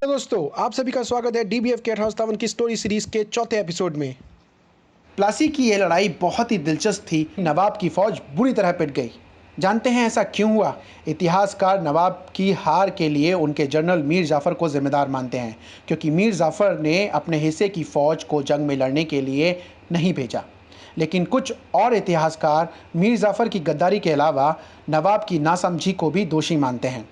Hello दोस्तों, आप सभी का स्वागत है डीबीएफ कैट हाउस तावन की स्टोरी सीरीज के चौथे एपिसोड में। प्लासी की यह लड़ाई बहुत ही दिलचस्प थी। नवाब की फौज बुरी तरह पिट गई। जानते हैं ऐसा क्यों हुआ? इतिहासकार नवाब की हार के लिए उनके जनरल मीर जाफ़र को जिम्मेदार मानते हैं, क्योंकि मीर जाफ़र ने अपने हिस्से की फौज को जंग में लड़ने के लिए नहीं भेजा। लेकिन कुछ और इतिहासकार मीर जाफ़र की गद्दारी के अलावा नवाब की नासमझी को भी दोषी मानते हैं।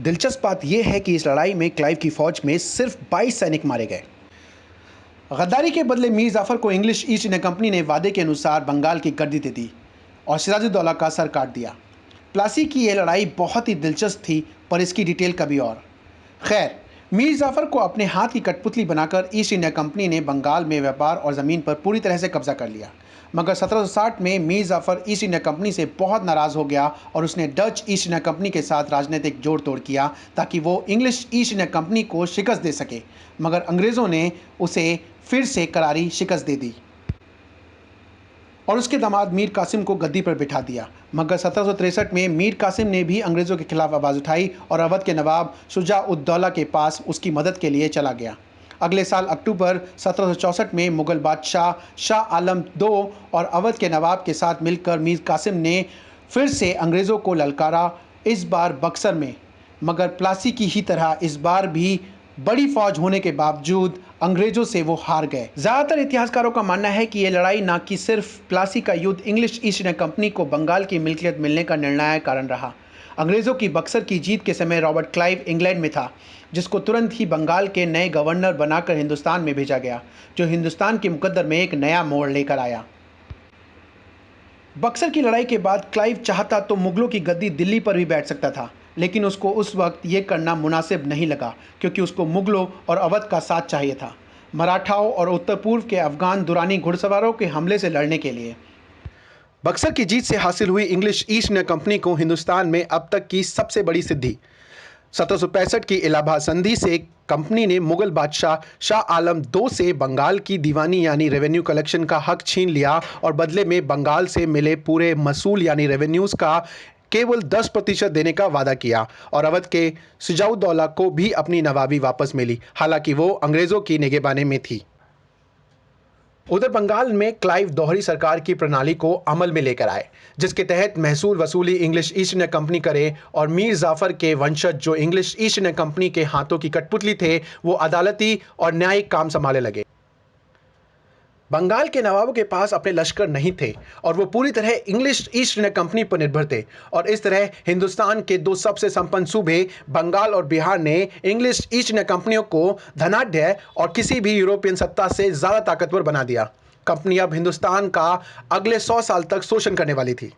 दिलचस्प बात यह है कि इस लड़ाई में क्लाइव की फौज में सिर्फ 22 सैनिक मारे गए। गद्दारी के बदले मीर जाफ़र को इंग्लिश ईस्ट इंडिया कंपनी ने वादे के अनुसार बंगाल की गद्दी दे दी और सिराजुद्दौला का सर काट दिया। प्लासी की यह लड़ाई बहुत ही दिलचस्प थी, पर इसकी डिटेल कभी और। खैर, मीर जाफ़र को अपने हाथ की कठपुतली बनाकर ईस्ट इंडिया कंपनी ने बंगाल में व्यापार और ज़मीन पर पूरी तरह से कब्जा कर लिया। मगर 1760 में Mir Jafar east India company से बहुत नाराज़ हो गया और उसने डच ईस्ट इंडिया कंपनी के साथ राजनीतिक जोड़ तोड़ किया ताकि वो इंग्लिश ईस्ट इंडिया कंपनी को शिकस्त दे सके। मगर अंग्रेज़ों ने उसे फिर से करारी शिकस्त दे दी और उसके दामाद मीर कासिम को गद्दी पर बिठा दिया। मगर 1763 में मीर कासिम ने भी अंग्रेज़ों के खिलाफ आवाज़ उठाई और अवध के नवाब शुजा-उद-दौला के पास उसकी मदद के लिए चला गया। अगले साल अक्टूबर 1764 में मुग़ल बादशाह शाह आलम II और अवध के नवाब के साथ मिलकर मीर कासिम ने फिर से अंग्रेज़ों को ललकारा, इस बार बक्सर में। मगर प्लासी की ही तरह इस बार भी बड़ी फौज होने के बावजूद अंग्रेजों से वो हार गए। ज़्यादातर इतिहासकारों का मानना है कि यह लड़ाई न कि सिर्फ प्लासी का युद्ध इंग्लिश ईस्ट इंडिया कंपनी को बंगाल की मिल्कियत मिलने का निर्णायक कारण रहा। अंग्रेज़ों की बक्सर की जीत के समय रॉबर्ट क्लाइव इंग्लैंड में था, जिसको तुरंत ही बंगाल के नए गवर्नर बनाकर हिंदुस्तान में भेजा गया, जो हिंदुस्तान के मुकद्दर में एक नया मोड़ लेकर आया। बक्सर की लड़ाई के बाद क्लाइव चाहता तो मुगलों की गद्दी दिल्ली पर भी बैठ सकता था, लेकिन उसको उस वक्त ये करना मुनासिब नहीं लगा, क्योंकि उसको मुगलों और अवध का साथ चाहिए था, मराठाओं और उत्तर पूर्व के अफगान दुरानी घुड़सवारों के हमले से लड़ने के लिए। बक्सर की जीत से हासिल हुई इंग्लिश ईस्ट इंडिया कंपनी को हिंदुस्तान में अब तक की सबसे बड़ी सिद्धि। 1765 की इलाहाबाद संधि से कंपनी ने मुगल बादशाह शाह आलम II से बंगाल की दीवानी यानी रेवेन्यू कलेक्शन का हक छीन लिया और बदले में बंगाल से मिले पूरे मसूल यानी रेवेन्यूज का केवल 10% देने का वादा किया और अवध के सिराजुद्दौला को भी अपनी नवाबी वापस मिली, हालांकि वो अंग्रेजों की निगहबानी में थी। उधर बंगाल में क्लाइव दोहरी सरकार की प्रणाली को अमल में लेकर आए, जिसके तहत महसूल वसूली इंग्लिश ईस्ट इंडिया कंपनी करे और मीर जाफ़र के वंशज जो इंग्लिश ईस्ट इंडिया कंपनी के हाथों की कठपुतली थे, वो अदालती और न्यायिक काम संभालने लगे। बंगाल के नवाबों के पास अपने लश्कर नहीं थे और वो पूरी तरह इंग्लिश ईस्ट इंडिया कंपनी पर निर्भर थे और इस तरह हिंदुस्तान के दो सबसे संपन्न सूबे बंगाल और बिहार ने इंग्लिश ईस्ट इंडिया कंपनियों को धनाढ्य और किसी भी यूरोपियन सत्ता से ज़्यादा ताकतवर बना दिया। कंपनी अब हिंदुस्तान का अगले 100 साल तक शोषण करने वाली थी।